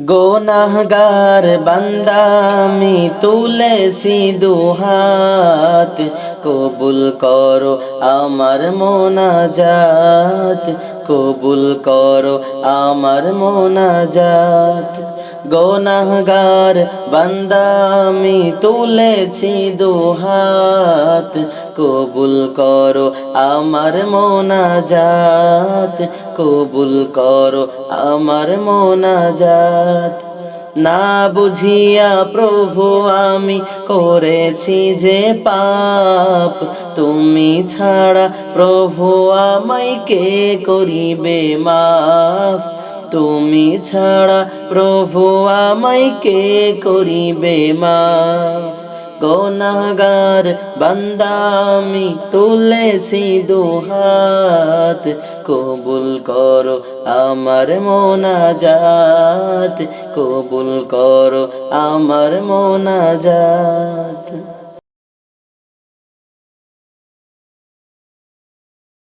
গোনাহগার বান্দা আমি তুলেছি দুহাত, কবুল করো আমার মোনাজাত, কবুল করো আমার মোনাজাত। গোনাহগার বান্দা আমি তুলেছি দুহাত, কবুল করো আমার মোনাজাত, কবুল করো আমার মোনাজাত। না বুঝিয়া প্রভু আমি করেছি যে পাপ, তুমি ছাড়া প্রভু আমায় কে করিবে মাফ, তুমি ছাড়া প্রভু আমায় কে করিবে মাফ। গোনাহগার বান্দা আমি তুলেছি দুহাত, কবুল করো আমার মোনাজাত, কবুল করো আমার মোনাজাত।